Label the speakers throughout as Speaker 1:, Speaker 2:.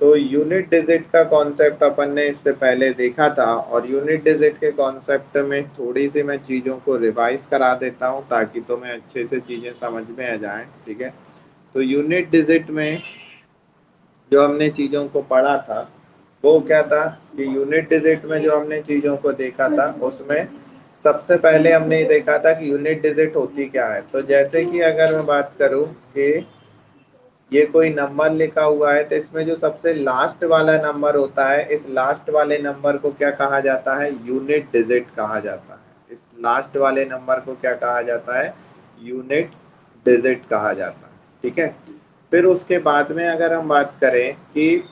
Speaker 1: तो unit digit का concept अपन ने इससे पहले देखा था, और यूनिट डिजिट के कॉन्सेप्ट में थोड़ी सी मैं चीज़ों को रिवाइज करा देता हूँ ताकि तुम्हें अच्छे से चीज़ें समझ में आ जाएं। ठीक है, तो यूनिट डिजिट में जो हमने चीज़ों को पढ़ा था वो क्या था कि यूनिट डिजिट में जो हमने चीज़ों को देखा था उसमें सबसे पहले हमने ये देखा था कि यूनिट डिजिट होती क्या है। तो जैसे कि अगर मैं बात करूं कि ये कोई नंबर लिखा हुआ है तो इसमें जो सबसे लास्ट वाला नंबर होता है, इस लास्ट वाले नंबर को क्या कहा जाता है? यूनिट डिजिट कहा जाता है। इस लास्ट वाले नंबर को क्या कहा जाता है? यूनिट डिजिट कहा जाता है। ठीक है, फिर उसके बाद में अगर हम बात करें कि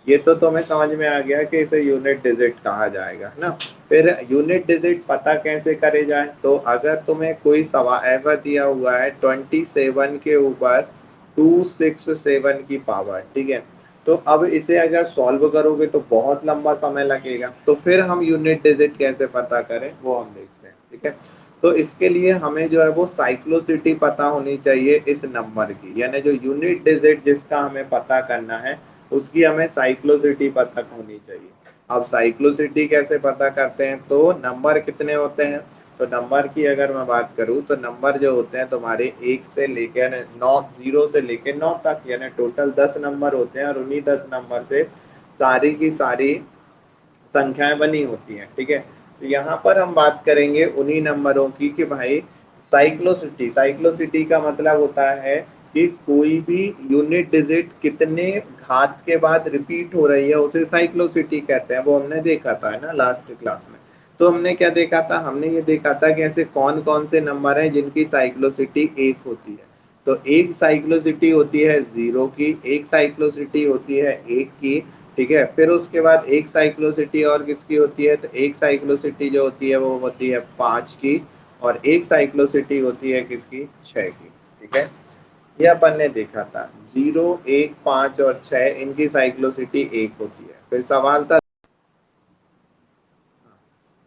Speaker 1: ये तो तुम्हें समझ में आ गया कि इसे यूनिट डिजिट कहा जाएगा, है ना। फिर यूनिट डिजिट पता कैसे करे जाए? तो अगर तुम्हें कोई सवाल ऐसा दिया हुआ है 27 के ऊपर 267 की पावर, ठीक है, तो अब इसे अगर सॉल्व करोगे तो बहुत लंबा समय लगेगा, तो फिर हम यूनिट डिजिट कैसे पता करें वो हम देखते हैं। ठीक है, तो इसके लिए हमें जो है वो साइक्लोसिटी पता होनी चाहिए इस नंबर की, यानी जो यूनिट डिजिट जिसका हमें पता करना है उसकी हमें साइक्लोसिटी पता होनी चाहिए। अब साइक्लोसिटी कैसे पता करते हैं? तो नंबर कितने होते हैं? तो नंबर की अगर मैं बात करूं तो नंबर जो होते हैं तुम्हारे 1 से लेकर 9, 0 से लेकर 9 तक, यानी टोटल 10 नंबर होते हैं, और उन्हीं 10 नंबर से सारी की सारी संख्याएं बनी होती हैं। ठीक है, तो यहाँ पर हम बात करेंगे उन्हीं नंबरों की कि भाई साइक्लोसिटी, साइक्लोसिटी का मतलब होता है कि कोई भी यूनिट डिजिट कितने घात के बाद रिपीट हो रही है उसे साइक्लोसिटी कहते हैं। वो हमने देखा था, है ना, लास्ट क्लास में। तो हमने क्या देखा था? हमने ये देखा था कि ऐसे कौन कौन से नंबर हैं जिनकी साइक्लोसिटी 1 होती है। तो एक साइक्लोसिटी होती है 0 की, एक साइक्लोसिटी होती है 1 की। ठीक है, फिर उसके बाद एक साइक्लोसिटी और किसकी होती है? तो एक साइक्लोसिटी जो होती है वो होती है 5 की, और एक साइक्लोसिटी होती है किसकी? 6 की। ठीक है, ये अपन ने देखा था। 0, 1, 5 और 6 इनकी साइक्लोसिटी 1 होती है। फिर सवाल था,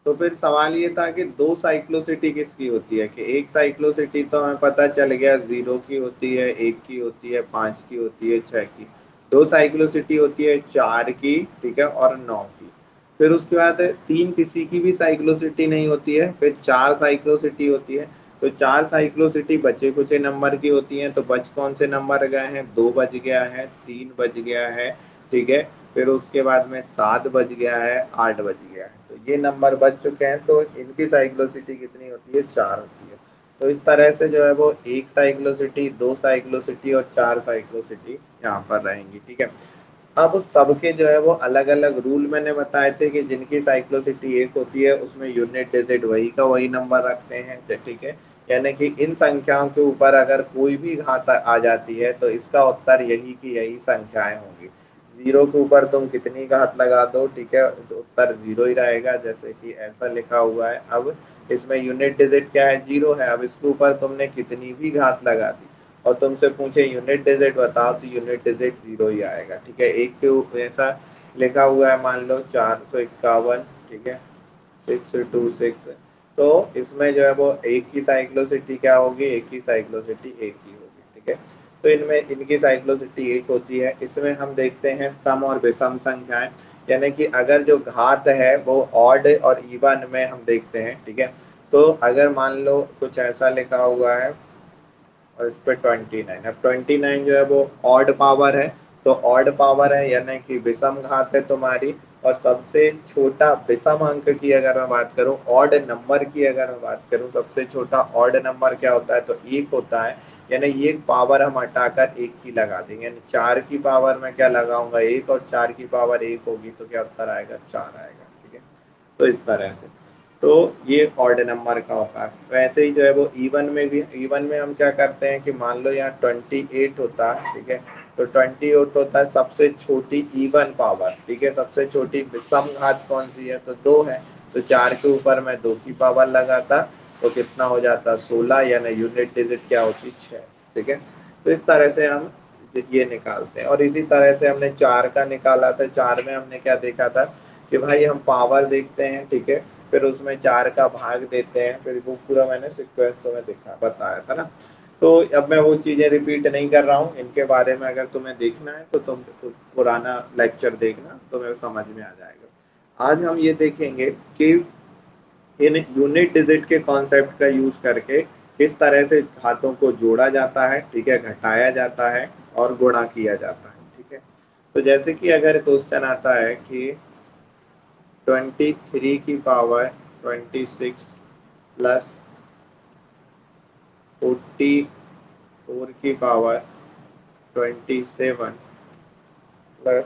Speaker 1: तो फिर सवाल ये था कि दो साइक्लोसिटी किसकी होती है? कि एक साइक्लोसिटी तो हमें पता चल गया 0 की होती है, 1 की होती है, 5 की होती है, 6 की। दो साइक्लोसिटी होती है 4 की, ठीक है, और 9 की। फिर उसके बाद तीन किसी की भी साइक्लोसिटी नहीं होती है, फिर चार साइक्लोसिटी होती है। तो चार साइक्लोसिटी बचे कुचे नंबर की होती हैं, तो बच कौन से नंबर गए हैं? 2 बच गया है, 3 बच गया है, ठीक है, फिर उसके बाद में 7 बच गया है, 8 बच गया है। तो ये नंबर बच चुके हैं, तो इनकी साइक्लोसिटी कितनी होती है? 4 होती है। तो इस तरह से जो है वो एक साइक्लोसिटी, दो साइक्लोसिटी और चार साइक्लोसिटी यहाँ पर रहेंगी। ठीक है, अब सबके जो है वो अलग अलग रूल मैंने बताए थे कि जिनकी साइक्लोसिटी 1 होती है उसमें यूनिट डिजिट वही का वही नंबर रखते हैं। ठीक है, यानी कि इन संख्याओं के ऊपर अगर कोई भी घात आ जाती है तो इसका उत्तर यही की यही संख्याएं होंगी। 0 के ऊपर तुम कितनी घात लगा दो, ठीक है, तो उत्तर 0 ही रहेगा, जैसे कि ऐसा लिखा हुआ है। अब इसमें यूनिट डिजिट क्या है? 0 है। अब इसके ऊपर तुमने कितनी भी घात लगा दी और तुमसे पूछे यूनिट डिजिट बताओ, तो यूनिट डिजिट 0 ही आएगा। ठीक है, एक के ऐसा लिखा हुआ है, मान लो 451, ठीक है, 626, तो इसमें जो है वो एक की साइक्लोसिटी क्या होगी? एक की साइक्लोसिटी एक ही होगी। ठीक है, तो इनमें इनकी साइक्लोसिटी एक होती है। इसमें हम देखते हैं सम और विषम संख्याएं, यानी कि अगर जो घात है वो ऑड और इवन में हम देखते हैं। ठीक है, तो अगर मान लो कुछ ऐसा लिखा हुआ है और इस पे 29, अब 29 जो है वो ऑड पावर है, तो ऑड पावर है यानी कि विषम घात है तुम्हारी। और सबसे छोटा विषम अंक की अगर मैं बात करूं, ऑड नंबर की अगर मैं बात करूं, सबसे छोटा ऑड नंबर क्या होता है? तो एक होता है। यानी ये पावर हम हटाकर एक की लगा देंगे, यानी 4 की पावर में क्या लगाऊंगा? एक, और 4 की पावर एक होगी तो क्या उत्तर आएगा? 4 आएगा। ठीक है, तो इस तरह से, तो ये ऑड नंबर का होता है। वैसे ही जो है वो इवन में भी, इवन में हम क्या करते हैं कि मान लो यहाँ 28 होता है, ठीक है, तो 28 होता है सबसे छोटी इवन पावर। ठीक है, सबसे छोटी विषम घात कौन सी है? तो 2 है। तो 4 के ऊपर मैं 2 की पावर लगाता तो कितना हो जाता? 16, यानी यूनिट डिजिट क्या होती? 6। ठीक है, तो इस तरह से हम ये निकालते हैं। और इसी तरह से हमने 4 का निकाला था। 4 में हमने क्या देखा था कि भाई हम पावर देखते हैं, ठीक है, फिर उसमें 4 का भाग देते हैं, फिर वो पूरा मैंने सीक्वेंस तो मैं दिखा बताया था ना। तो अब मैं वो चीजें रिपीट नहीं कर रहा हूँ, इनके बारे में अगर तुम्हें देखना है तो तुम पुराना लेक्चर देखना, तुम्हें समझ में आ जाएगा। आज हम ये देखेंगे कि इन यूनिट डिजिट के कॉन्सेप्ट का यूज करके किस तरह से हाथों को जोड़ा जाता है, ठीक है, घटाया जाता है और गुणा किया जाता है, ठीक है। तो जैसे कि अगर क्वेश्चन आता है कि 23 की पावर 26 प्लस 44 की पावर 27 प्लस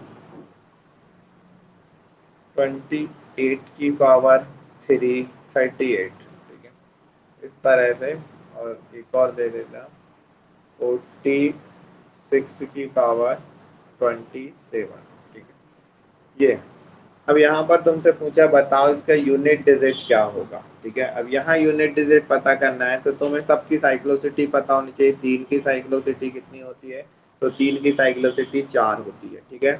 Speaker 1: 28 की पावर 38, ठीक है, इस तरह से। और एक और दे देता 46 की पावर 27, ठीक है, ये। अब यहाँ पर तुमसे पूछा बताओ इसका यूनिट डिजिट क्या होगा, ठीक है। अब यहाँ यूनिट डिजिट पता करना है तो तुम्हें सबकी साइक्लोसिटी पता होनी चाहिए। 3 की साइक्लोसिटी कितनी होती है, तो 3 की साइक्लोसिटी 4 होती है, ठीक है।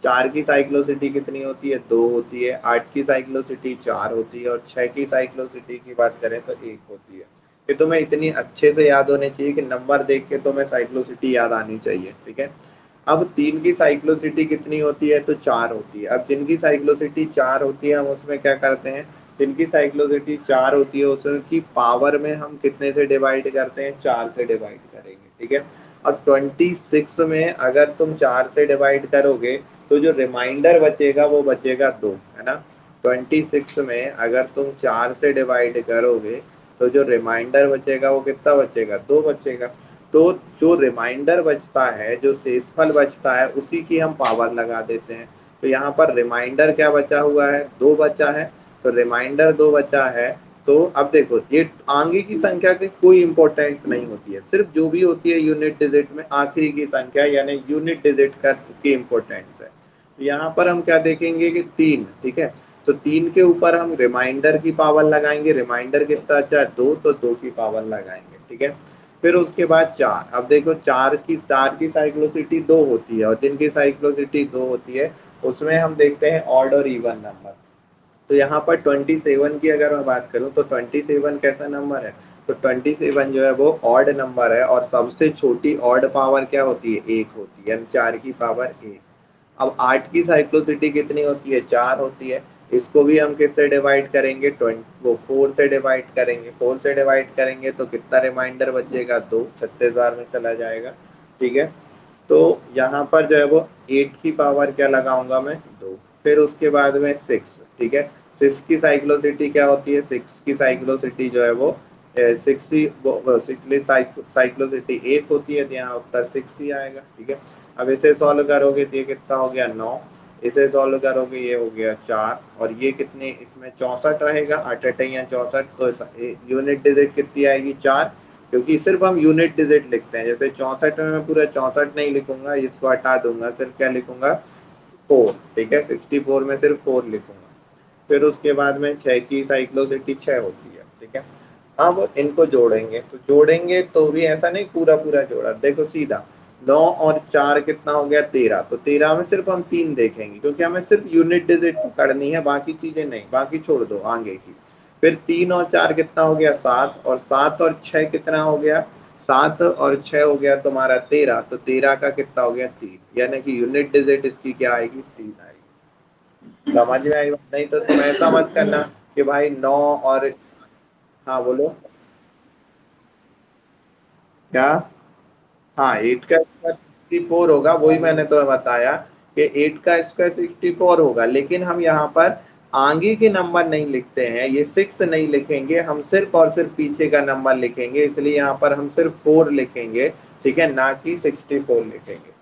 Speaker 1: 4 की साइक्लोसिटी कितनी होती है, 2 होती है। 8 की साइक्लोसिटी 4 होती है और 6 की साइक्लोसिटी की बात करें तो 1 होती है। ये तुम्हें इतनी अच्छे से याद होने चाहिए कि नंबर देख के तुम्हें साइक्लोसिटी याद आनी चाहिए, ठीक है। अब 3 की साइक्लोसिटी कितनी होती है, तो 4 होती है। अब जिनकी साइक्लोसिटी 4 होती है हम उसमें क्या करते हैं, जिनकी साइक्लोसिटी 4 होती है उसकी पावर में हम कितने से डिवाइड करते हैं, 4 से डिवाइड करेंगे, ठीक है। अब 26 में अगर तुम 4 से डिवाइड करोगे तो जो रिमाइंडर बचेगा वो बचेगा 2, है ना। 26 में अगर तुम 4 से डिवाइड करोगे तो जो रिमाइंडर बचेगा वो कितना बचेगा, 2 बचेगा। तो जो रिमाइंडर बचता है, जो शेषफल बचता है, उसी की हम पावर लगा देते हैं। तो यहाँ पर रिमाइंडर क्या बचा हुआ है, 2 बचा है। तो रिमाइंडर 2 बचा है। तो अब देखो ये आगे की संख्या की कोई इंपॉर्टेंट नहीं होती है, सिर्फ जो भी होती है यूनिट डिजिट में आखिरी की संख्या यानी यूनिट डिजिट का की इम्पोर्टेंस है। तो यहाँ पर हम क्या देखेंगे कि 3, ठीक है। तो 3 के ऊपर हम रिमाइंडर की पावर लगाएंगे, रिमाइंडर कितना अच्छा है, 2, तो 2 की पावर लगाएंगे, ठीक है। फिर उसके बाद 4। अब देखो 4 की साइक्लोसिटी 2 होती है और जिनकी साइक्लोसिटी 2 होती है उसमें हम देखते हैं ऑड और इवन नंबर। तो यहाँ पर 27 की अगर मैं बात करूँ तो 27 कैसा नंबर है, तो 27 जो है वो ऑड नंबर है और सबसे छोटी ऑड पावर क्या होती है, 1 होती है, यानी 4 की पावर 1। अब 8 की साइक्लोसिटी कितनी होती है, 4 होती है। इसको भी हम किससे डिवाइड करेंगे, 4 से डिवाइड करेंगे। 4 से डिवाइड करेंगे तो कितना रिमाइंडर बचेगा, 2, 36,000 में चला जाएगा, ठीक है। तो यहाँ पर जो है वो 8 की पावर क्या लगाऊंगा मैं, 2। फिर उसके बाद में 6, ठीक है। 6 की साइक्लोसिटी क्या होती है, 6 की साइक्लोसिटी जो है वो 6 साइक्लोसिटी 1 होती है, तो यहाँ उत्तर 6 ही आएगा, ठीक है। अब इसे सॉल्व करोगे तो ये कितना हो गया, 9। इसे सॉल्व करोगे ये हो गया 4 और ये कितने, इसमें 64 रहेगा, 8 या 64, तो यूनिट डिजिट कितनी आएगी, 4। क्योंकि सिर्फ हम यूनिट डिजिट लिखते हैं, जैसे 64 में मैं पूरा 64 नहीं लिखूंगा, इसको हटा दूंगा, सिर्फ क्या लिखूंगा, 4, ठीक है। 64 में सिर्फ 4 लिखूंगा। फिर उसके बाद में 6 की साइक्लोसिटी 6 होती है, ठीक है। अब इनको जोड़ेंगे तो जोड़ेंगे तो भी ऐसा नहीं पूरा पूरा जोड़ा, देखो सीधा 9 और 4 कितना हो गया, 13। तो 13 में सिर्फ हम 3 देखेंगे क्योंकि हमें सिर्फ यूनिट डिजिट पकड़नी है, बाकी चीजें नहीं, बाकी छोड़ दो आगे की। फिर 3 और 4 कितना हो गया, 7, और 7 और 6 कितना हो गया, 7 और 6 हो गया तुम्हारा 13। तो 13 का कितना हो गया, 3, यानी कि यूनिट डिजिट इसकी क्या आएगी, 3 आएगी। समझ में आई बात? नहीं तो तुम ऐसा मत करना कि भाई 9 और, हाँ बोलो क्या। हाँ 8 का स्क्वायर 64 होगा, वही मैंने तुम्हें बताया कि 8 का स्क्वायर 64 होगा, लेकिन हम यहाँ पर आगे के नंबर नहीं लिखते हैं, ये 6 नहीं लिखेंगे, हम सिर्फ और सिर्फ पीछे का नंबर लिखेंगे, इसलिए यहाँ पर हम सिर्फ 4 लिखेंगे, ठीक है, ना कि 64 लिखेंगे।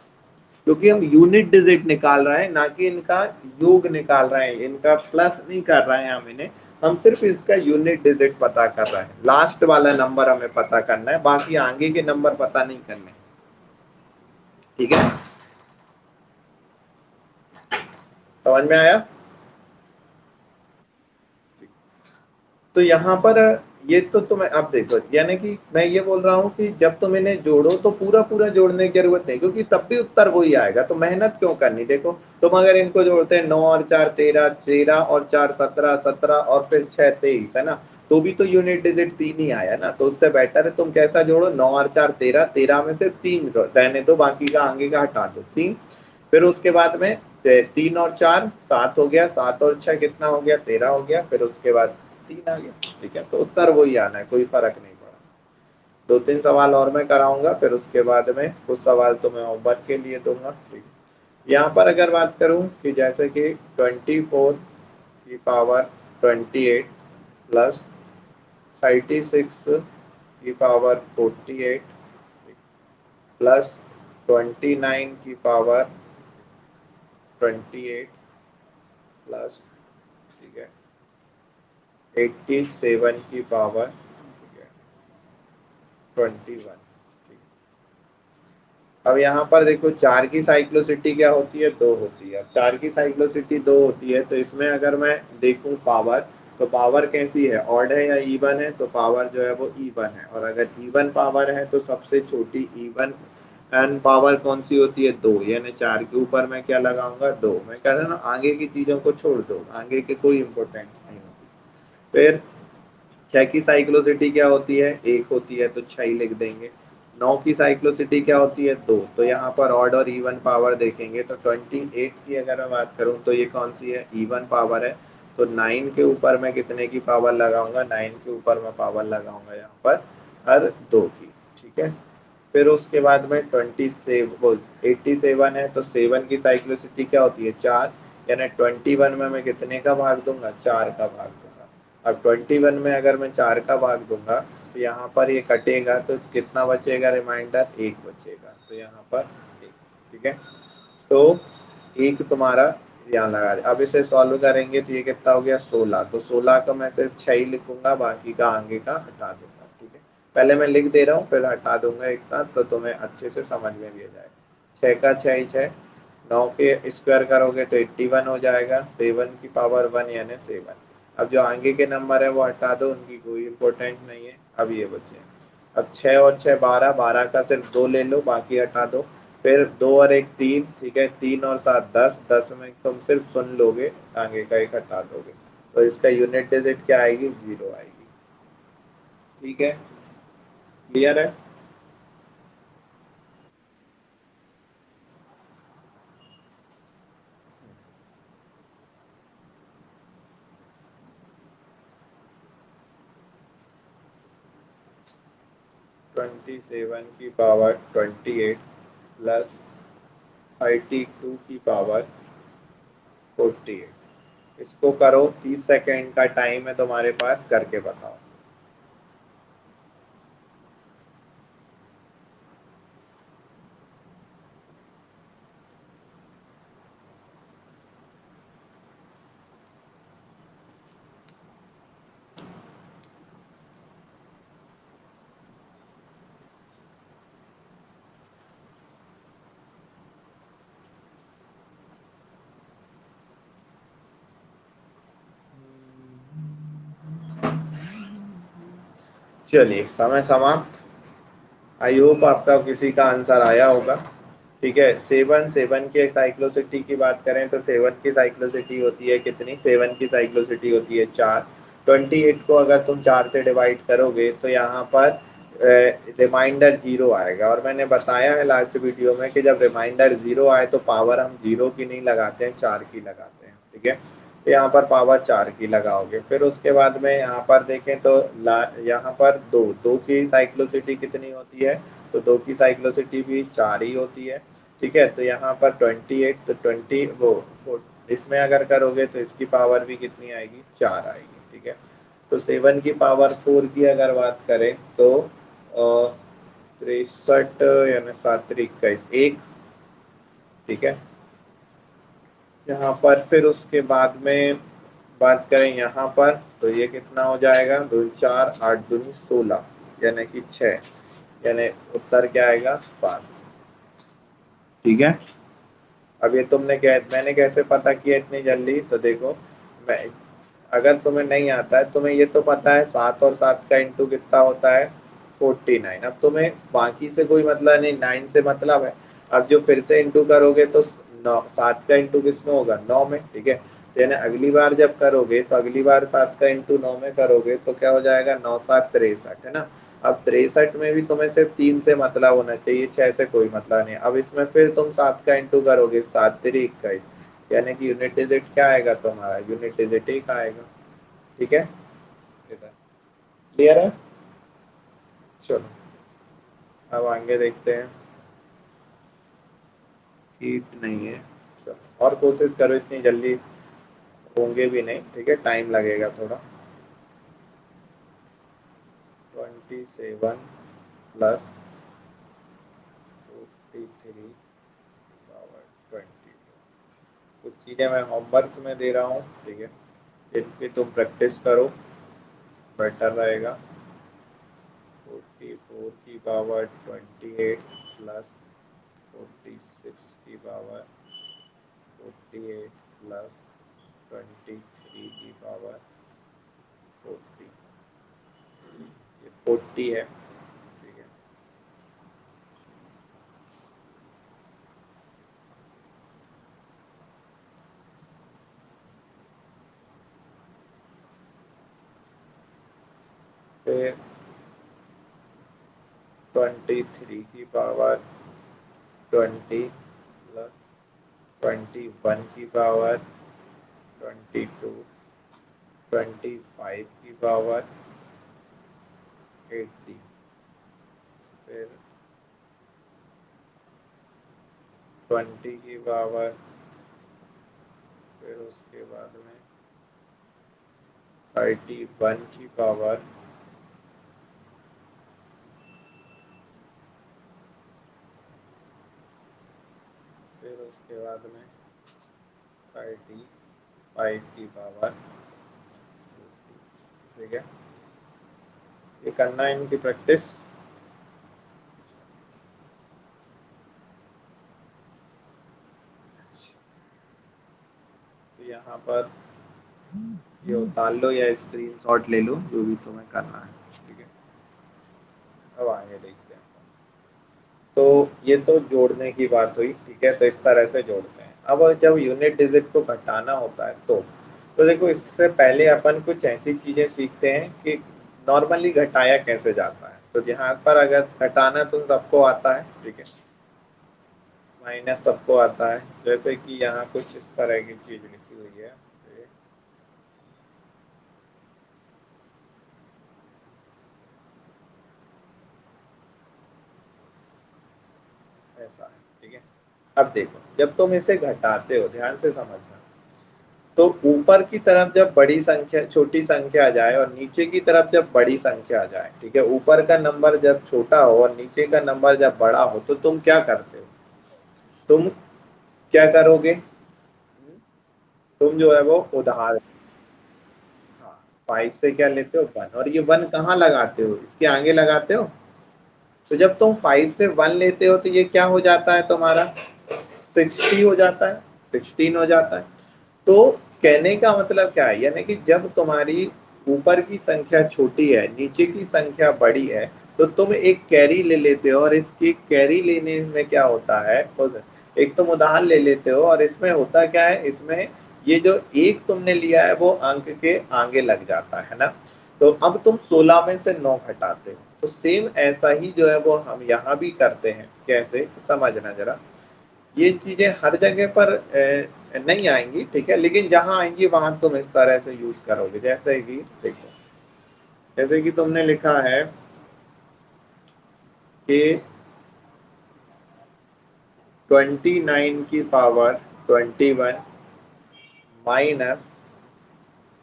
Speaker 1: क्योंकि हम यूनिट डिजिट निकाल रहे हैं, ना कि इनका योग निकाल रहे हैं, इनका प्लस नहीं कर रहे हैं हम इन्हें, हम सिर्फ इसका यूनिट डिजिट पता कर रहे हैं, लास्ट वाला नंबर हमें पता करना है, बाकी आगे के नंबर पता नहीं करने, ठीक है। समझ में आया। तो यहाँ पर ये तो तुम्हें अब देखो, यानी कि मैं ये बोल रहा हूँ कि जब तुम इन्हें जोड़ो तो पूरा पूरा जोड़ने की जरूरत नहीं, क्योंकि तब भी उत्तर वही आएगा, तो मेहनत क्यों करनी। देखो तुम अगर इनको जोड़ते हैं 9 और 4 13, 13 और 4 17, 17 और फिर 6 23, है ना। तो भी तो यूनिट डिजिट 3 ही आया ना, तो उससे बेटर है तुम कैसा जोड़ो, 9 और 4 13, 13 में से 3 रहने दो, बाकी का आगे का हटा दो 3। फिर उसके बाद में 3 और 4 7 हो गया, 7 और 6 कितना हो गया, 13 हो गया, फिर उसके बाद 3 आ गया। ठीक है, तो उत्तर वही आना है, कोई फर्क नहीं पड़ा। 2-3 सवाल और मैं कराऊंगा, फिर उसके बाद में कुछ सवाल तो मैं होमवर्क के लिए दूंगा। ठीक, यहाँ पर अगर बात करूँ कि जैसे कि 24 की पावर 28 प्लस 36 की पावर 48 प्लस 29 की पावर 28 प्लस, ठीक है, 87 की पावर, ठीक है, 21। अब यहाँ पर देखो 4 की साइक्लोसिटी क्या होती है, 2 होती है। अब 4 की साइक्लोसिटी 2 होती है, तो इसमें अगर मैं देखूं पावर, तो पावर कैसी है, ऑड है या इवन है, तो पावर जो है वो इवन है। और अगर इवन पावर है तो सबसे छोटी इवन एन पावर कौन सी होती है, 2, यानी 4 के ऊपर मैं क्या लगाऊंगा, 2। मैं कह रहा ना आगे की चीजों को छोड़ दो, आगे के कोई इंपोर्टेंस नहीं होती। फिर 6 की साइक्लोसिटी क्या होती है, 1 होती है, तो 6 ही लिख देंगे। 9 की साइक्लोसिटी क्या होती है, 2, तो यहाँ पर ऑड और इवन पावर देखेंगे तो 28 की अगर मैं बात करूँ तो ये कौन सी है, इवन पावर है। तो 9 के ऊपर मैं कितने की पावर लगाऊंगा, 9 के ऊपर मैं पावर लगाऊंगा यहाँ पर हर 2 की। ठीक है, फिर उसके बाद में 87 है, तो 7 की साइक्लोसिटी क्या होती है, 4, यानी 21 में मैं कितने का भाग दूंगा, 4 का भाग दूंगा। अब 21 में अगर मैं 4 का भाग दूंगा तो यहाँ पर ये कटेगा, तो कितना बचेगा, रिमाइंडर 1 बचेगा, तो यहाँ पर 1। ठीक है, तो एक तुम्हारा यहाँ लगा दिया। अब इसे सॉल्व करेंगे तो ये कितना हो गया, 16, तो 16 का मैं सिर्फ 6 ही लिखूंगा, बाकी का आगे का हटा दूंगा। ठीक है, पहले मैं लिख दे रहा हूँ फिर हटा दूंगा एक साथ, तो तुम्हें अच्छे से समझ में भी आ जाएगा। 6 का 6 ही 6, 9 के स्क्वायर करोगे तो 81 हो जाएगा, 7 की पावर 1 यानी 7। अब जो आगे के नंबर है वो हटा दो, उनकी कोई इंपॉर्टेंट नहीं है। अब ये बचे, अब 6 और 6 12, 12 का सिर्फ 2 ले लो, बाकी हटा दो। फिर 2 और 1 3, ठीक है, 3 और 7 10, 10 में तुम सिर्फ सुन लोगे, आगे का एक हटा दोगे, तो इसका यूनिट डिजिट क्या आएगी, 0 आएगी। ठीक है, क्लियर है। 27 की पावर 28 प्लस 32 की पावर 48, इसको करो, 30 सेकेंड का टाइम है तुम्हारे पास, करके बताओ। चलिए, समय समाप्त। आई होप आपका किसी का आंसर आया होगा। ठीक है, 7 के साइक्लोसिटी की बात करें तो 7 की साइक्लोसिटी होती है कितनी, 7 की साइक्लोसिटी होती है 4। 28 को अगर तुम 4 से डिवाइड करोगे तो यहाँ पर रिमाइंडर 0 आएगा। और मैंने बताया है लास्ट वीडियो में कि जब रिमाइंडर 0 आए तो पावर हम 0 की नहीं लगाते हैं, 4 की लगाते हैं। ठीक है, तो यहाँ पर पावर 4 की लगाओगे। फिर उसके बाद में यहाँ पर देखें तो यहाँ पर दो दो की साइक्लोसिटी कितनी होती है, तो 2 की साइक्लोसिटी भी 4 ही होती है। ठीक है, तो यहाँ पर 28, तो 20 वो इसमें अगर करोगे तो इसकी पावर भी कितनी आएगी, 4 आएगी। ठीक है, तो 7 की पावर 4 की अगर बात करें तो 63 यानी 7 × 21 1। ठीक है, यहाँ पर फिर उसके बाद में बात करें यहाँ पर तो ये कितना हो जाएगा, 2 4 8 दूनी 16, यानी कि 6, यानी उत्तर क्या आएगा, 7। ठीक है, अब ये तुमने मैंने कैसे पता किया इतनी जल्दी, तो देखो, मैं अगर तुम्हें नहीं आता है, तुम्हें ये तो पता है 7 और 7 का इंटू कितना होता है, 49। अब तुम्हें बाकी से कोई मतलब नहीं, 9 से मतलब है। अब जो फिर से इंटू करोगे तो 7 का इंटू किस में होगा, 9 में। ठीक है, यानी अगली बार जब करोगे तो अगली बार 7 का इंटू 9 में करोगे तो क्या हो जाएगा, 9×7 = 63 है ना। अब 63 में भी तुम्हें सिर्फ 3 से मतलब होना चाहिए, 6 से कोई मतलब नहीं। अब इसमें फिर तुम 7 का इंटू करोगे, 7×3 = 21, यानी कि यूनिट डिजिट क्या आएगा तुम्हारा, यूनिट डिजिट 1 आएगा। ठीक है, क्लियर है। चलो अब आगे देखते हैं। हीट नहीं है, चलो और कोशिश करो, इतनी जल्दी होंगे भी नहीं, ठीक है, टाइम लगेगा थोड़ा। 27 प्लस 43/22। कुछ चीज़ें मैं होमवर्क में दे रहा हूँ, ठीक है, इनकी तुम प्रैक्टिस करो, बेटर रहेगा। 44/28 प्लस 46/48 प्लस 23/40, ये 40 है, ठीक है। फिर 23/20 प्लस 21/22, 25/80, फिर 20 की पावर, फिर उसके बाद में 31 की पावर, फिर उसके बाद में 35 की पावर। ठीक है, ये करना है इनकी प्रैक्टिस। तो यहाँ पर ये उतार लो या स्क्रीनशॉट ले लो, जो भी तुम्हें करना है, ठीक है। अब आगे देखते हैं। तो ये तो जोड़ने की बात हुई, ठीक है, तो इस तरह से जोड़ते हैं। अब जब यूनिट डिजिट को घटाना होता है तो देखो, इससे पहले अपन कुछ ऐसी चीजें सीखते हैं कि नॉर्मली घटाया कैसे जाता है। तो यहाँ पर अगर घटाना तुम सबको आता है, ठीक है, माइनस सबको आता है, जैसे कि यहाँ कुछ इस तरह की चीज लिखी हुई है, ऐसा है, ठीक है। अब देखो, जब तुम इसे घटाते हो, ध्यान से समझना, तो ऊपर की तरफ जब बड़ी संख्या, छोटी संख्या आ जाए और नीचे की तरफ जब बड़ी संख्या आ जाए, ठीक है, ऊपर का नंबर जब छोटा हो और नीचे का नंबर जब बड़ा हो, तो तुम क्या करते हो, तुम क्या करोगे, तुम जो है वो उधार, हाँ, 5 से क्या लेते हो, 1, और ये 1 कहाँ लगाते हो, इसके आगे लगाते हो। तो जब तुम 5 से 1 लेते हो तो ये क्या हो जाता है तुम्हारा, 60 हो जाता है, 16 हो जाता है। तो कहने का मतलब क्या है, यानी कि जब तुम्हारी ऊपर की संख्या छोटी है, नीचे की संख्या बड़ी है, तो तुम एक कैरी ले लेते हो, और इसकी कैरी लेने में क्या होता है, एक तुम उदाहरण ले लेते हो, और इसमें होता क्या है, इसमें ये जो एक तुमने लिया है वो अंक के आगे लग जाता है ना। तो अब तुम 16 में से 9 घटाते हो, तो सेम ऐसा ही जो है वो हम यहाँ भी करते हैं। कैसे, समझना जरा। ये चीजें हर जगह पर नहीं आएंगी, ठीक है, लेकिन जहां आएंगी वहां तुम इस तरह से यूज करोगे। जैसे कि देखो, जैसे कि तुमने लिखा है कि 29 की पावर 21 माइनस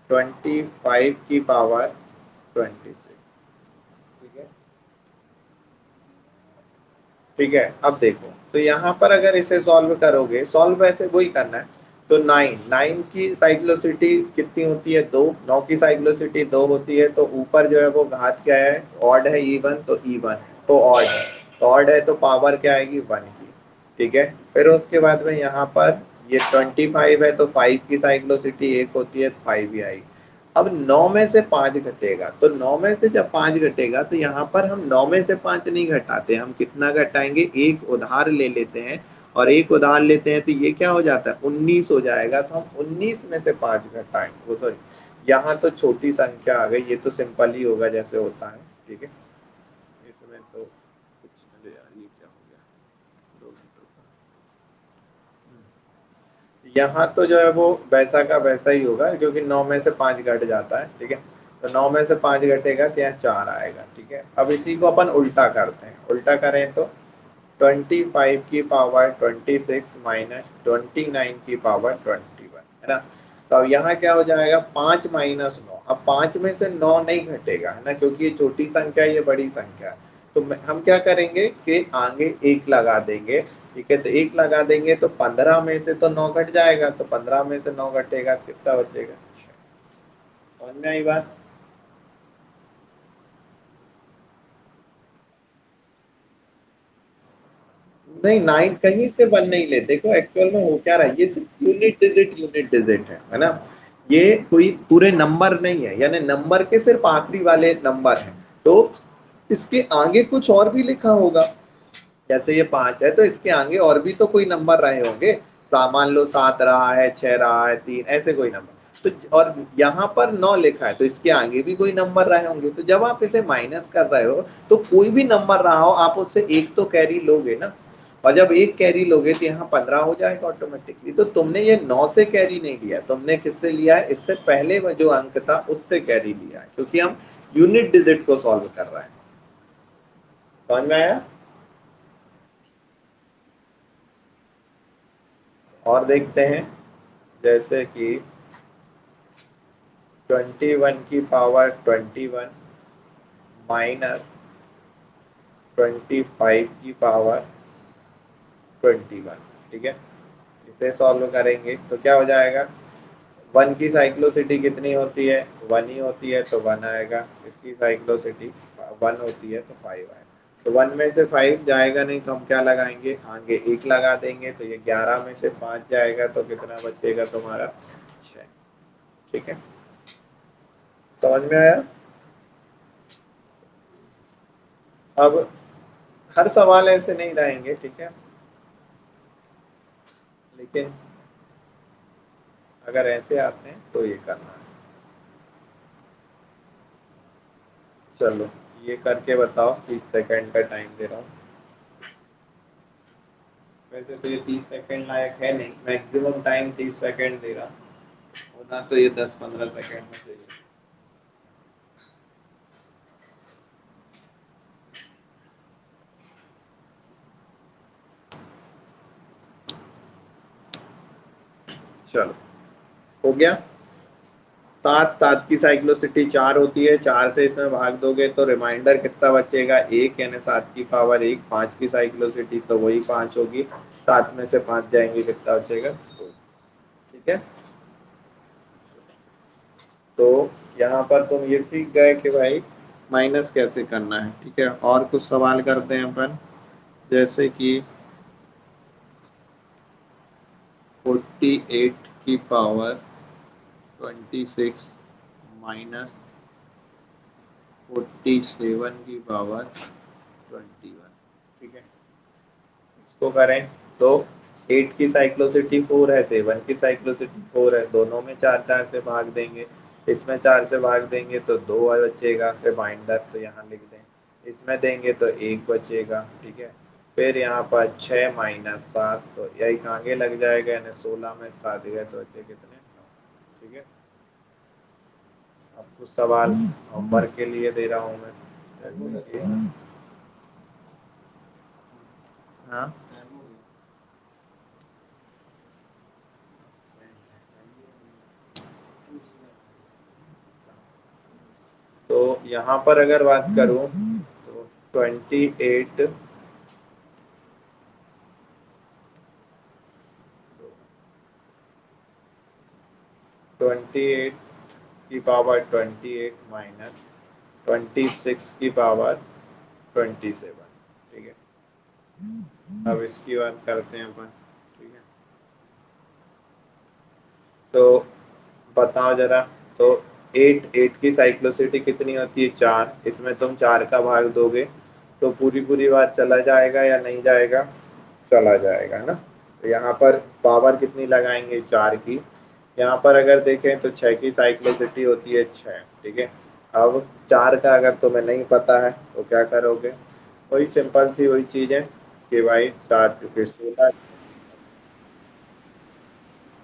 Speaker 1: 25 की पावर 26, ठीक है। ठीक है, अब देखो, तो यहाँ पर अगर इसे सॉल्व करोगे, सॉल्व ऐसे वही करना है। तो 9 की साइक्लोसिटी कितनी होती है, 2, 9 की साइक्लोसिटी 2 होती है, तो ऊपर जो है वो घात क्या है, ऑड है, इवन, तो इवन, तो ऑड है, तो ऑड है तो पावर क्या आएगी, 1 की, ठीक है। फिर उसके बाद में यहाँ पर ये 25 है, तो 5 की साइक्लोसिटी 1 होती है, तो 5 ही आएगी। अब 9 में से 5 घटेगा, तो 9 में से जब 5 घटेगा तो यहाँ पर हम 9 में से 5 नहीं घटाते, हम कितना घटाएंगे, एक उधार ले लेते हैं, और एक उदाहरण लेते हैं तो ये क्या हो जाता है 19 हो जाएगा, तो हम 19 में से 5 घटाएंगे, वो सॉरी यहाँ तो छोटी संख्या आ गई, ये तो सिंपल ही होगा जैसे होता है, ठीक है। इसमें तो कुछ, अरे यार ये क्या हो गया, 2 मिनट रुको। यहाँ तो जो है वो वैसा का वैसा ही होगा, क्योंकि 9 में से 5 घट जाता है, ठीक है। तो 9 में से 5 घटेगा तो यहाँ 4 आएगा, ठीक है। अब इसी को अपन उल्टा करते हैं, उल्टा करें तो 25 की पावर 26 माइनस 29 की पावर 21, है ना। तो अब यहाँ क्या हो जाएगा 5 माइनस 9, अब 5 में से 9 नहीं घटेगा, है ना, क्योंकि ये छोटी संख्या है, ये बड़ी संख्या है। तो हम क्या करेंगे कि आगे 1 लगा देंगे, ठीक है। तो 1 लगा देंगे तो 15 में से तो 9 घट जाएगा, तो 15 में से 9 घटेगा तो कितना बचेगा 6। समझ में आई बात? नहीं, 9 कहीं से 1 नहीं ले, देखो एक्चुअल में हो क्या रहा है, ये सिर्फ यूनिट डिजिट है ना। ये कोई पूरे नंबर नहीं है, यानी नंबर के सिर्फ आखिरी वाले नंबर हैं। तो इसके आगे कुछ और भी लिखा होगा, जैसे ये 5 है तो इसके आगे और भी तो कोई नंबर रहे होंगे, मान लो 7 रहा है, 6 रहा है, 3, ऐसे कोई नंबर। तो और यहाँ पर 9 लिखा है तो इसके आगे भी कोई नंबर रहे होंगे, तो जब आप इसे माइनस कर रहे हो तो कोई भी नंबर रहा हो आप उससे एक तो कैरी लोगे ना। और जब एक कैरी लोगे तो यहाँ 15 हो जाएगा ऑटोमेटिकली। तो तुमने ये 9 से कैरी नहीं लिया, तुमने किससे लिया है, इससे पहले वो जो अंक था उससे कैरी लिया है, क्योंकि हम यूनिट डिजिट को सॉल्व कर रहे हैं। समझ में आया? और देखते हैं, जैसे कि 21 की पावर 21 माइनस 25 की पावर 21, ठीक है। इसे सॉल्व करेंगे तो क्या हो जाएगा, 1 की साइक्लोसिटी कितनी होती है, 1 ही होती है, तो 1 आएगा। इसकी साइक्लोसिटी 1 होती है तो 5 आएगा। तो 1 में से 5 जाएगा नहीं, तो हम क्या लगाएंगे, आगे 1 लगा देंगे, तो ये 11 में से 5 जाएगा तो कितना बचेगा तुम्हारा 6, ठीक है। समझ में आया? अब हर सवाल ऐसे नहीं रहेंगे, ठीक है, लेकिन अगर ऐसे आते हैं तो ये करना है। चलो ये करके बताओ, 30 सेकंड का टाइम दे रहा हूँ। वैसे तो ये 30 सेकंड लायक है नहीं, मैक्सिमम टाइम 30 सेकंड दे रहा, होना तो ये 10-15 सेकंड में चाहिए। चलो हो गया। 7 की साइक्लोसिटी 4 होती है, 4 से इसमें भाग दोगे तो रिमाइंडर कितना बचेगा 1, यानी 7 की पावर 1। 5 की साइक्लोसिटी तो वही 5 होगी, 7 में से 5 जाएंगे कितना बचेगा 2, ठीक है। तो यहाँ पर तुम ये सीख गए कि भाई माइनस कैसे करना है, ठीक है। और कुछ सवाल करते हैं अपन, जैसे कि 48 की पावर 26 माइनस 47 की पावर 21, ठीक है। इसको करें तो 8 की साइक्लोसिटी 4 है, 7 की साइक्लोसिटी 4 है, दोनों में 4 4 से भाग देंगे। इसमें 4 से भाग देंगे तो 2 बचेगा, रिमाइंडर तो यहाँ लिख दें। इसमें देंगे तो 1 बचेगा, ठीक है। फिर यहाँ पर 6 माइनस 7, तो यही आगे लग जाएगा, यानी 16 में 7 गए तो बचे कितने 9, ठीक है। अब कुछ सवाल होमवर्क के लिए दे रहा हूँ मैं, जैसे कि हाँ, तो यहाँ पर अगर बात करूँ तो 28 28 की पावर 28 माइनस 26 की पावर 27, ठीक है। अब इसकी बात करते हैं अपन, ठीक है। तो बताओ जरा, तो 8 की साइक्लोसिटी कितनी होती है 4, इसमें तुम 4 का भाग दोगे तो पूरी पूरी बात चला जाएगा या नहीं जाएगा, चला जाएगा ना। तो यहाँ पर पावर कितनी लगाएंगे, 4 की। यहाँ पर अगर देखें तो 6 की साइक्लोसिटी होती है 6, ठीक है। अब 4 का अगर तुम्हें नहीं पता है तो क्या करोगे, वही सिंपल सी वही चीज है कि भाई 4 चुके 16।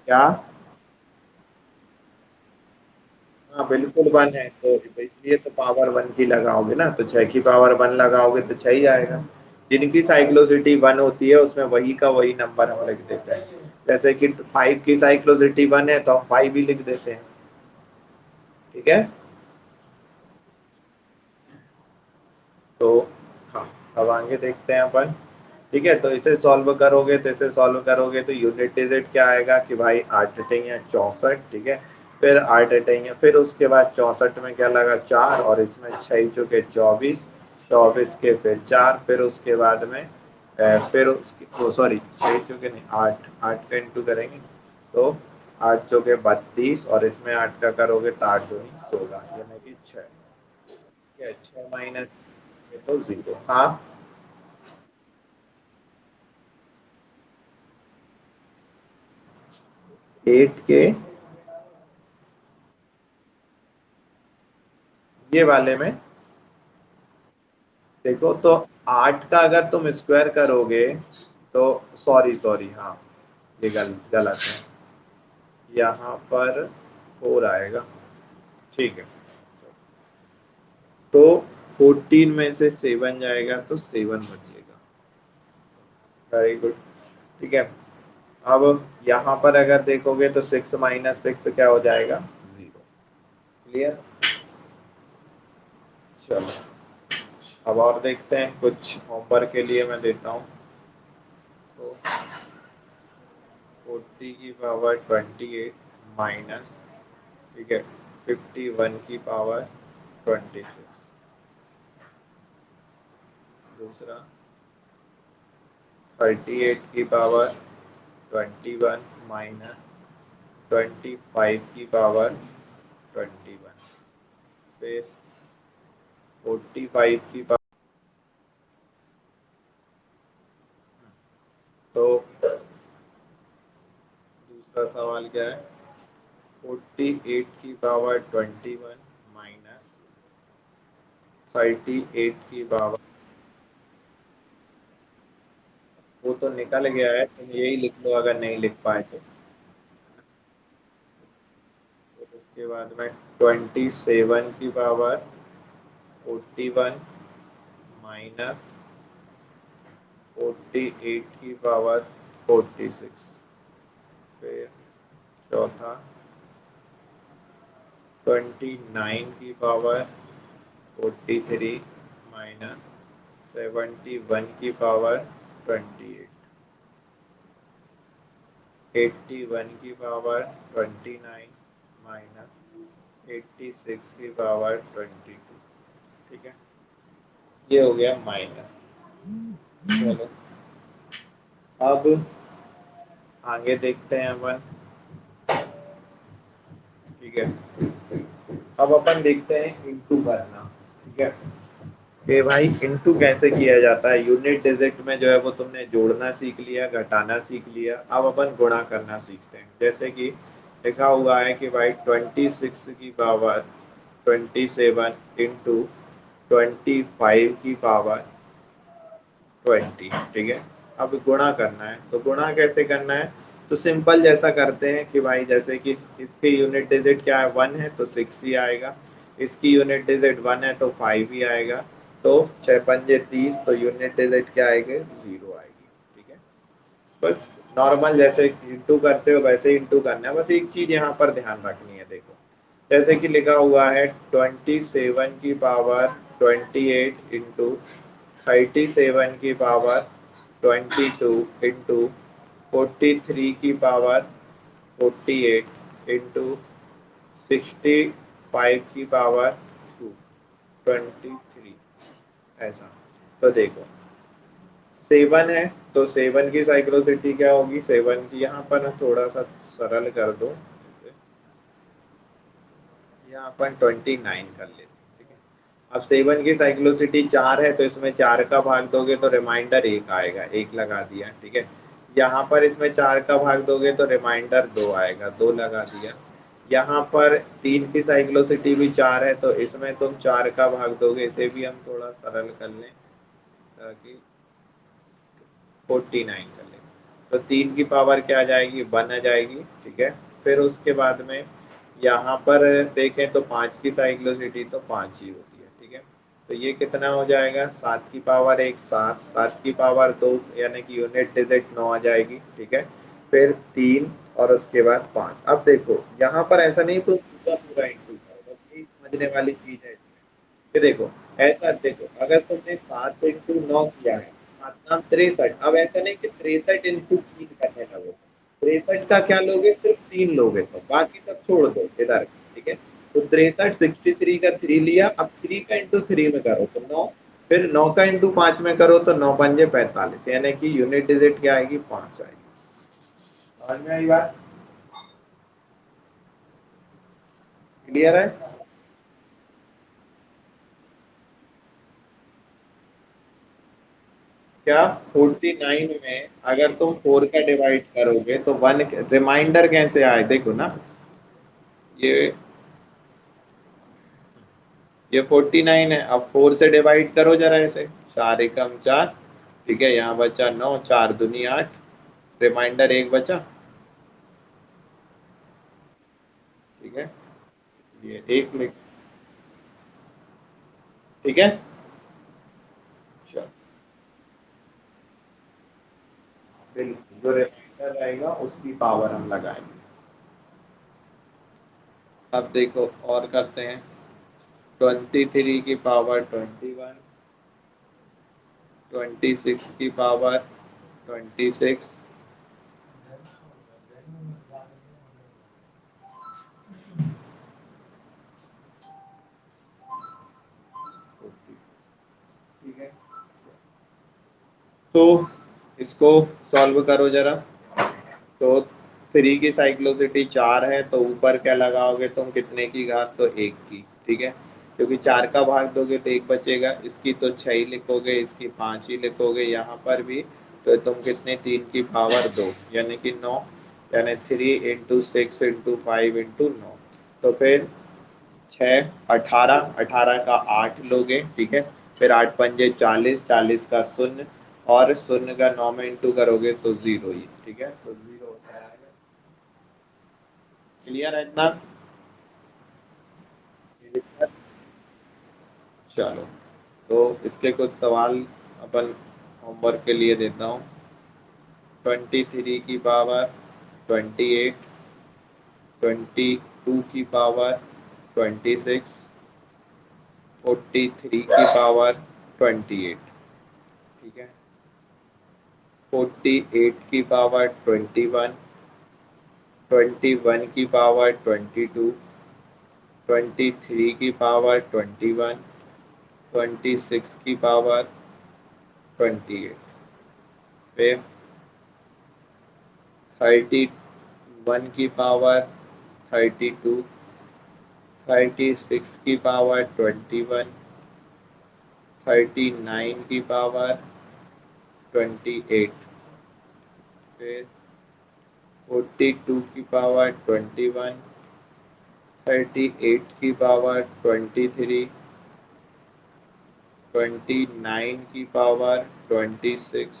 Speaker 1: क्या? हाँ बिल्कुल 1 है, तो इसलिए तो पावर 1 की लगाओगे ना, तो 6 की पावर 1 लगाओगे तो 6 ही आएगा। जिनकी साइक्लोसिटी 1 होती है उसमें वही का वही नंबर हम लिख देते हैं। जैसे कि 5 की साइक्लोसिटी 1 है तो हम 5 ही लिख देते हैं, ठीक है। तो हाँ, अब आगे देखते हैं अपन। ठीक है, तो इसे सॉल्व करोगे तो इसे सॉल्व करोगे तो यूनिट डिजिट क्या आएगा कि भाई 8 अठैया 64, ठीक है। फिर 8 अठैया, फिर उसके बाद 64 में क्या लगा 4, और इसमें 6 चुके 24, 24 के फिर 4, फिर उसके बाद में फिर उसकी सॉरी 6 चुके नहीं 8, 8 का इंटू करेंगे तो 8 चुके 32, और इसमें 8 का करोगे तो 8 दूनी 16, यानी कि 6। ठीक है, 6 माइनस तो 0। हाँ, 8 के ये वाले में देखो तो 8 का अगर तुम स्क्वायर करोगे तो सॉरी सॉरी, हाँ ये गलत है, यहाँ पर 4 आएगा, ठीक है। तो 14 में से 7 जाएगा तो 7 बचेगा। वेरी गुड, ठीक है। अब यहाँ पर अगर देखोगे तो 6 माइनस 6 क्या हो जाएगा, 0। क्लियर? चलो, अब और देखते हैं, कुछ होमवर्क के लिए मैं देता हूँ। तो 40 की पावर 28 माइनस, ठीक है, 51 की पावर 26। दूसरा 38 की पावर 21 माइनस 25 की पावर 21। फिर 45 की पावर, तो दूसरा सवाल क्या है, 48 की पावर 21 माइनस 38 की पावर, वो तो निकल गया है, तुम यही लिख लो अगर नहीं लिख पाए तो। फिर उसके बाद में 27 की पावर 41 माइनस 48 की पावर 46। फिर चौथा 29 की पावर 43 माइनस 71 की पावर 28। 81 की पावर 29 माइनस 86 की पावर 22, ठीक है। ये हो गया माइनस। चलो, अब आगे देखते हैं अपन। ठीक है, अब अपन देखते हैं इंटू करना। ठीक है, कि भाई इंटू कैसे किया जाता है। यूनिट डिजिट में जो है वो तुमने जोड़ना सीख लिया, घटाना सीख लिया, अब अपन गुणा करना सीखते हैं। जैसे कि लिखा हुआ है कि भाई 26 की पावर 27 इंटू 25 की पावर 20, ठीक है। अब गुणा करना है, तो गुणा कैसे करना है, तो सिंपल जैसा करते हैं कि भाई जैसे कि इसके यूनिट डिजिट क्या है 1 है तो 6 ही आएगा, इसकी यूनिट डिजिट 1 है तो 5 ही आएगा। तो 6 पंजे 30, तो यूनिट डिजिट क्या आएगी, 0 आएगी, ठीक है। बस नॉर्मल जैसे इंटू करते हो वैसे ही इंटू करना है, बस एक चीज यहाँ पर ध्यान रखनी है। देखो जैसे कि लिखा हुआ है 27 की पावर 28 इंटू 37 की पावर 22 इंटू 43 की पावर 48 इंटू 65 की पावर 23, ऐसा। तो देखो 7 है तो 7 की साइक्लोसिटी क्या होगी, 7 की यहाँ पर ना थोड़ा सा सरल कर दो, जैसे यहाँ अपन 29 कर लेते हैं, ठीक है। अब 7 की साइक्लोसिटी 4 है, तो इसमें 4 का भाग दोगे तो रिमाइंडर 1 आएगा, 1 लगा दिया, ठीक है। यहाँ पर इसमें 4 का भाग दोगे तो रिमाइंडर 2 आएगा, 2 लगा दिया। यहाँ पर 3 की साइक्लोसिटी भी 4 है, तो इसमें तुम 4 का भाग दोगे, इसे भी हम थोड़ा सरल कर लें ताकि 49 कर लें। तो 3 की पावर क्या आ जाएगी, 1 आ जाएगी, ठीक है। फिर उसके बाद में यहाँ पर देखें तो 5 की साइक्लोसिटी तो 5 ही होती है, ठीक है। तो ये कितना हो जाएगा, 7 की पावर 1 7, 7 की पावर 2, यानी कि यूनिट डिजिट 9 आ जाएगी, ठीक है। फिर 3 और उसके बाद 5। अब देखो यहाँ पर ऐसा नहीं तो पूरा पूरा इंटू करो, बस यही समझने वाली चीज है इसमें। ये देखो, ऐसा देखो, अगर तुमने 7 × 9 किया है, 7×9 = 63। अब ऐसा नहीं कि 63 × 3 करने लगो, 63 का क्या लोगे, सिर्फ 3 लोगे, तो बाकी सब छोड़ दो इधर, ठीक है। तो 63 का 3 लिया, अब 3 का इंटू 3 में करो तो 9, फिर 9 का इंटू 5 में करो तो 9×5 = 45, यानी कि यूनिट डिजिट क्या आएगी, 5 आएगी। समझ में आई बात, क्लियर है। क्या 49 में अगर तुम 4 का डिवाइड करोगे तो 1 रिमाइंडर कैसे आए, देखो ना, ये ये 49 है, अब 4 से डिवाइड करो जरा इसे, 4 × 4 ठीक है, यहाँ बचा 9, 4×2 = 8, रिमाइंडर 1 बचा, ठीक है। ये 1 लिख, ठीक है। चलो, बिल्कुल जो रिमाइंडर रहेगा उसकी पावर हम लगाएंगे। अब देखो और करते हैं, 23 की पावर 21, 26 की पावर 26, ठीक है। तो इसको सॉल्व करो जरा। तो 3 की साइक्लोसिटी 4 है, तो ऊपर क्या लगाओगे तुम, कितने की घात, तो 1 की, ठीक है। क्योंकि 4 का भाग दोगे तो 1 बचेगा, इसकी तो 6 ही लिखोगे, इसकी 5 ही लिखोगे, यहाँ पर भी तो तुम कितने, 3 की पावर 2 यानी कि 9, यानी 3 × 6 × 5 × 9, तो फिर 6 18, 18 का 8 लोगे, ठीक है। फिर 8×5 = 40, 40 का शून्य, और शून्य का 9 में इंटू करोगे तो 0 ही, ठीक है, तो 0 होता है। क्लियर है इतना। चलो, तो इसके कुछ सवाल अपन होमवर्क के लिए देता हूँ। 23 की पावर 28, 22 की पावर 26, 43 की पावर 28, ठीक है। 48 की पावर 21, 21 की पावर 22, 23 की पावर 21, 26 की पावर 28, फिर 31 की पावर 32, 36 की पावर 21, 39 की पावर 28, फिर 42 की पावर 21, 38 की पावर 23, 29 की पावर 26,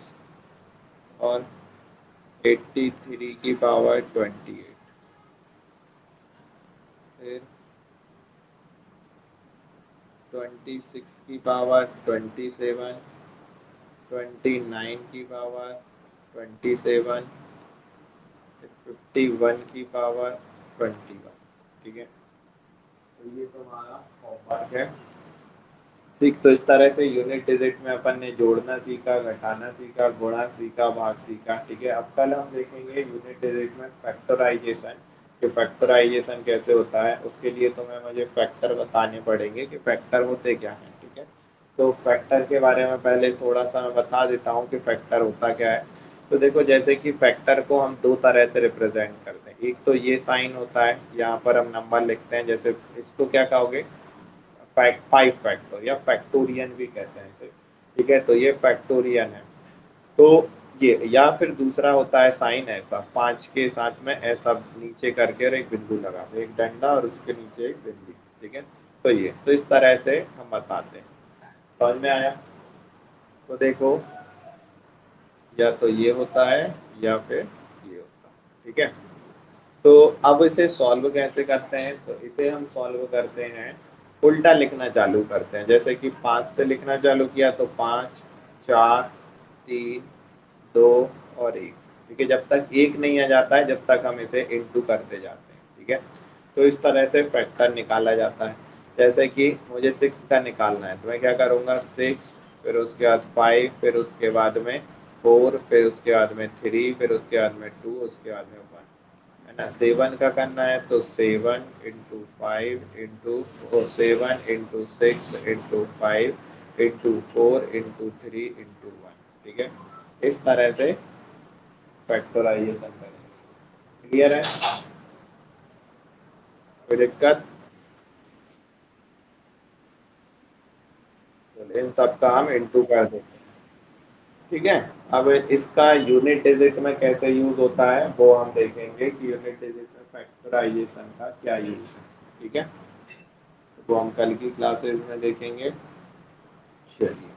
Speaker 1: और 83 की पावर 28, फिर 26 की पावर 27, 29 की पावर 27, 51 की पावर 21, ठीक है। तो ये तुम्हारा होमवर्क है, ठीक। तो इस तरह से यूनिट डिजिट में अपन ने जोड़ना सीखा, घटाना सीखा, गुणा सीखा, भाग सीखा, ठीक है। अब कल हम देखेंगे यूनिट डिजिट में फैक्टराइजेशन, कि फैक्टराइजेशन कैसे होता है, उसके लिए तुम्हें मुझे फैक्टर बताने पड़ेंगे कि फैक्टर होते क्या हैं, ठीक है। तो फैक्टर के बारे में पहले थोड़ा सा मैं बता देता हूँ कि फैक्टर होता क्या है। तो देखो, जैसे कि फैक्टर को हम दो तरह से रिप्रेजेंट करते हैं, एक तो ये साइन होता है, यहाँ पर हम नंबर लिखते हैं, जैसे इसको क्या कहोगे, फाइव फैक्टर या फैक्टोरियन भी कहते हैं इसे। ठीक है, तो ये फैक्टोरियन है। तो ये, या फिर दूसरा होता है साइन ऐसा, 5 के साथ में ऐसा नीचे करके और एक बिंदु लगा दो, एक डंडा और उसके नीचे एक बिंदु। ठीक है, तो ये तो इस तरह से हम बताते हैं। समझ में आया? तो देखो, या तो ये होता है या फिर ये होता है। ठीक है, तो अब इसे सॉल्व कैसे करते हैं? तो इसे हम सॉल्व करते हैं, उल्टा लिखना चालू करते हैं। जैसे कि 5 से लिखना चालू किया तो 5, 4, 3, 2 और 1। ठीक है, जब तक 1 नहीं आ जाता है जब तक हम इसे इंटू करते जाते हैं। ठीक है, तो इस तरह से फैक्टर निकाला जाता है। जैसे कि मुझे 6 का निकालना है तो मैं क्या करूँगा, 6, फिर उसके बाद 5, फिर उसके बाद में 4, फिर उसके बाद में 3, फिर उसके बाद में 2, उसके बाद में 1, है ना। 7 का करना है तो 7 into 5 into 7 into 6 into 5 into 4 into 3 into 1। ठीक है, इस तरह से फैक्टराइजेशन करेंगे। क्लियर है? कोई दिक्कत? तो इन सब का हम इंटू कर देते हैं। ठीक है, अब इसका यूनिट डिजिट में कैसे यूज होता है वो हम देखेंगे कि यूनिट डिजिट में फैक्टराइजेशन का क्या यूज है। ठीक है, वो हम कल की क्लासेस में देखेंगे। चलिए।